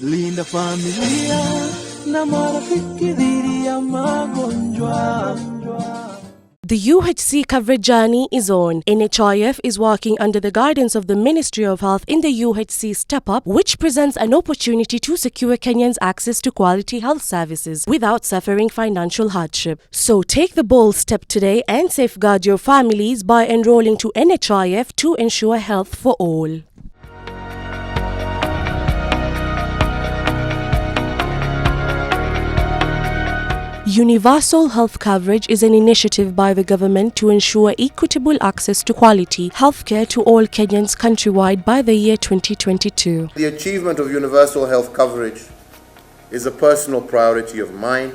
Linda familia na marafiki dhidi ya magonjwa. The UHC coverage journey is on. NHIF is working under the guidance of the Ministry of Health in the UHC Step Up, which presents an opportunity to secure Kenyans access to quality health services without suffering financial hardship. So take the bold step today and safeguard your families by enrolling to NHIF to ensure health for all. Universal health coverage is an initiative by the government to ensure equitable access to quality healthcare to all Kenyans countrywide by the year 2022. The achievement of universal health coverage is a personal priority of mine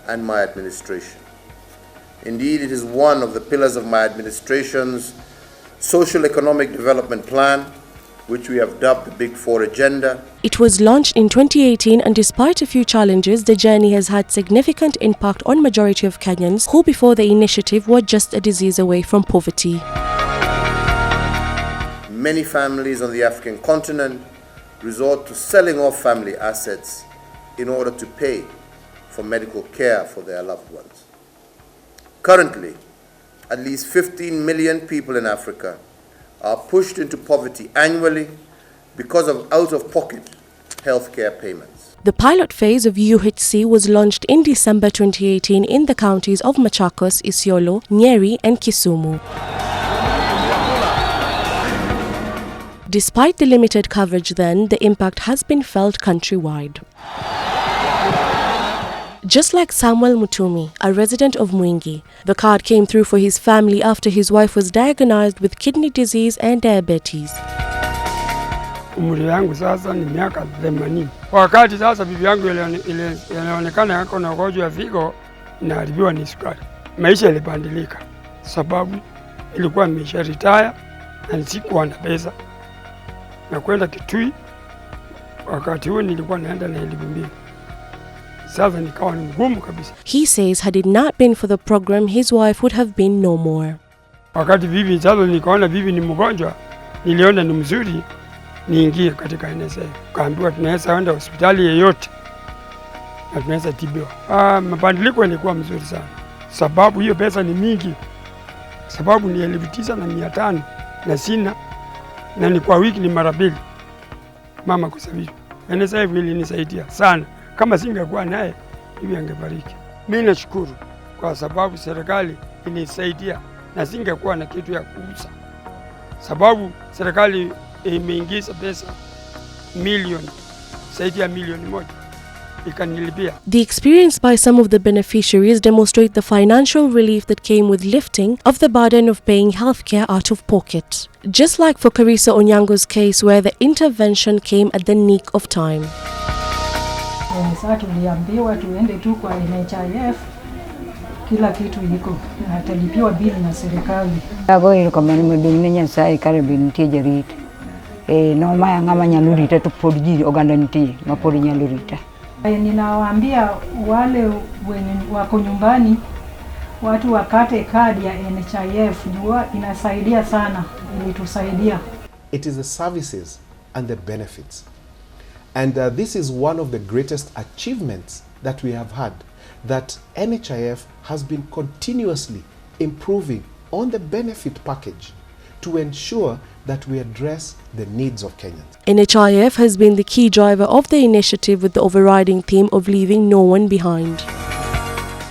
and my administration. Indeed, it is one of the pillars of my administration's social economic development plan, which we have dubbed the Big Four Agenda. It was launched in 2018, and despite a few challenges, the journey has had significant impact on majority of Kenyans who before the initiative were just a disease away from poverty. Many families on the African continent resort to selling off family assets in order to pay for medical care for their loved ones. Currently, at least 15 million people in Africa are pushed into poverty annually because of out-of-pocket healthcare payments. The pilot phase of UHC was launched in December 2018 in the counties of Machakos, Isiolo, Nyeri and Kisumu. Despite the limited coverage then, the impact has been felt countrywide. Just like Samuel Mutumi, a resident of Mwingi, the card came through for his family after his wife was diagnosed with kidney disease and diabetes. Umri yangu sasa ni miaka 80. Wakati sasa bibi yangu inaonekana yako na ugonjwa wa figo, inaharibiwa ni sukari. Maisha ilibadilika sababu ilikuwa nimesha retire na sikuwa na pesa. Na kwenda Kitui, wakati huo nilikuwa naenda na 2,000. He says had it not been for the program, his wife would have been no more. Wakati bibi sasa nikaona bibi ni mgonjwa, niliona ni mzuri niingie katika NHIF. Kaambiwa tunaweza kwenda hospitali yeyote na tunaweza tibiwa. Mabadiliko yalikuwa mzuri sana. Sababu hiyo pesa ni mingi. Sababu ni 9,500 na sina, na ni kwa wiki ni mara 2. Mama kusafiri. NHIF ilinisaidia sana. Kama singekuwa naye, hivi angebariki. Mimi nashukuru kwa sababu serikali ilisaidia na singekuwa na kitu ya kuuza. Sababu serikali imeingiza pesa milioni, zaidi ya milioni 1 ikanilipia. The experience by some of the beneficiaries demonstrate the financial relief that came with lifting of the burden of paying healthcare out of pocket. Just like for Karisa Onyango's case, where the intervention came at the nick of time. Sasa tuliambiwa tuende tu kwa NHIF, kila kitu iko na hatalipiwa bili na serikali. Ago ile kama ni mdungne Nyasaye karibu nitie jarit. No maya ngama nyalurita to podji oganda nitie mapodi nyalurita. Ninawaambia wale wenye wako nyumbani watu wakate kadi ya NHIF, jua inasaidia sana, ilitusaidia. It is the services and the benefits. And this is one of the greatest achievements that we have had, that NHIF has been continuously improving on the benefit package to ensure that we address the needs of Kenyans. NHIF has been the key driver of the initiative with the overriding theme of leaving no one behind.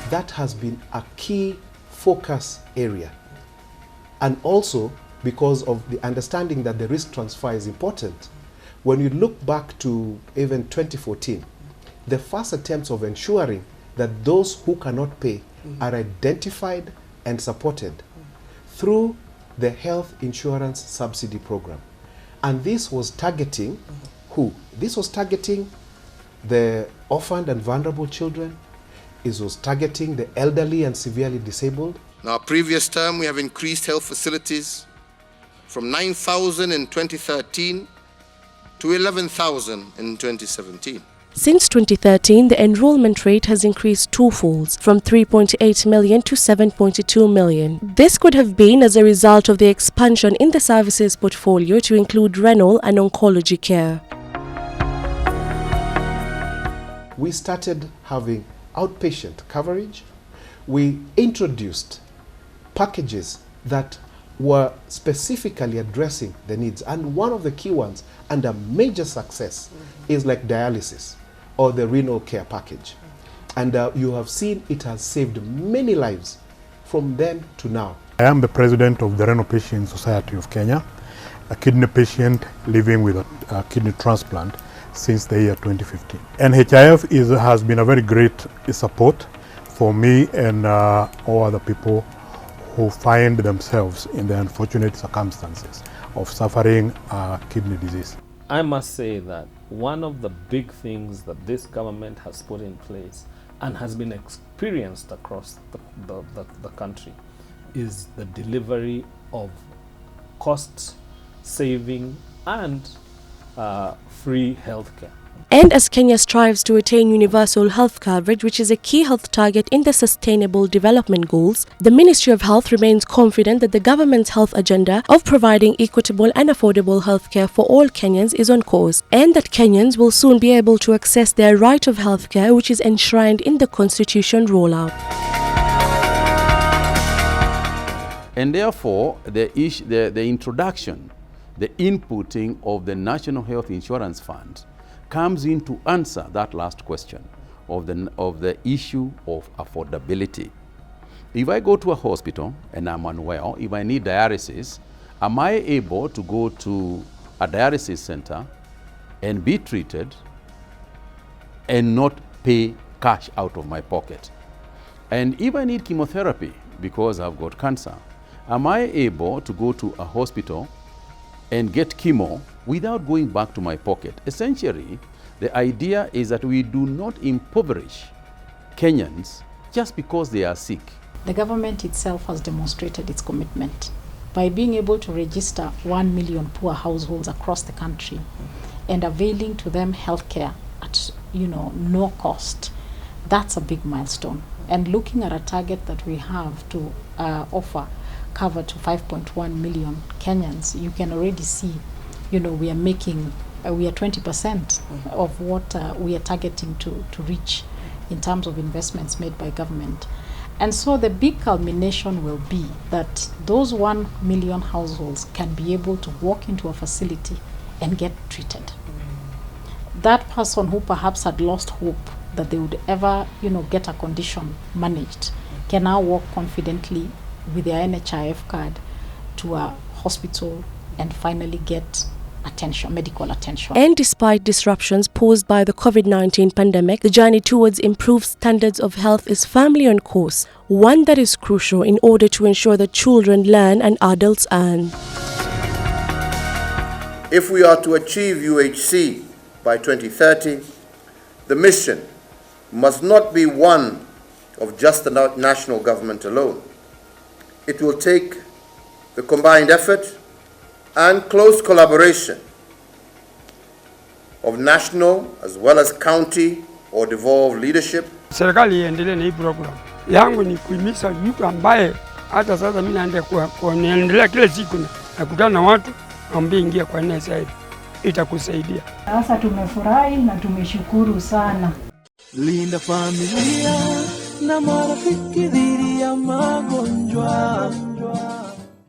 That has been a key focus area. And also because of the understanding that the risk transfer is important. When you look back to even 2014, the first attempts of ensuring that those who cannot pay are identified and supported through the health insurance subsidy program. And this was targeting who? This was targeting the orphaned and vulnerable children. It was targeting the elderly and severely disabled. In our previous term, we have increased health facilities from 9,000 in 2013 to 11,000 in 2017. Since 2013, the enrollment rate has increased twofold, from 3.8 million to 7.2 million. This could have been as a result of the expansion in the services portfolio to include renal and oncology care. we started having outpatient coverage. We introduced packages that were specifically addressing the needs. And one of the key ones, and a major success, is like dialysis or the renal care package. And you have seen it has saved many lives from then to now. I am the president of the Renal Patient Society of Kenya, a kidney patient living with a kidney transplant since the year 2015. NHIF has been a very great support for me and all other people who find themselves in the unfortunate circumstances of suffering kidney disease. I must say that one of the big things that this government has put in place and has been experienced across the country is the delivery of cost-saving and free healthcare. And as Kenya strives to attain universal health coverage, which is a key health target in the Sustainable Development Goals, the Ministry of Health remains confident that the government's health agenda of providing equitable and affordable healthcare for all Kenyans is on course, and that Kenyans will soon be able to access their right of healthcare, which is enshrined in the Constitution rollout. And therefore, the introduction, the inputting of the National Health Insurance Fund comes in to answer that last question of the issue of affordability. If I go to a hospital and I'm unwell, if I need dialysis, am I able to go to a dialysis center and be treated and not pay cash out of my pocket? And if I need chemotherapy because I've got cancer, am I able to go to a hospital and get chemo without going back to my pocket? Essentially, the idea is that we do not impoverish Kenyans just because they are sick. The government itself has demonstrated its commitment by being able to register 1 million poor households across the country and availing to them healthcare at no cost. That's a big milestone. And looking at a target that we have to offer cover to 5.1 million Kenyans, you can already see, we are 20% of what we are targeting to reach in terms of investments made by government. And so the big culmination will be that those 1 million households can be able to walk into a facility and get treated. That person who perhaps had lost hope that they would ever, get a condition managed can now walk confidently with their NHIF card to a hospital and finally get attention, medical attention. And despite disruptions posed by the COVID-19 pandemic, the journey towards improved standards of health is firmly on course, one that is crucial in order to ensure that children learn and adults earn. If we are to achieve UHC by 2030, the mission must not be one of just the national government alone. It will take the combined effort and close collaboration of national as well as county or devolved leadership. Serikali iendelee na hii program. Yangu ni kuhimiza mtu ambaye hata sasa mimi naenda kuendelea kila siku nakutana na watu ambao ingia kwa NHIF. Itakusaidia. Sasa tumefurahi na tumeshukuru sana. Linda familia na marafiki dhidi ya magonjwa.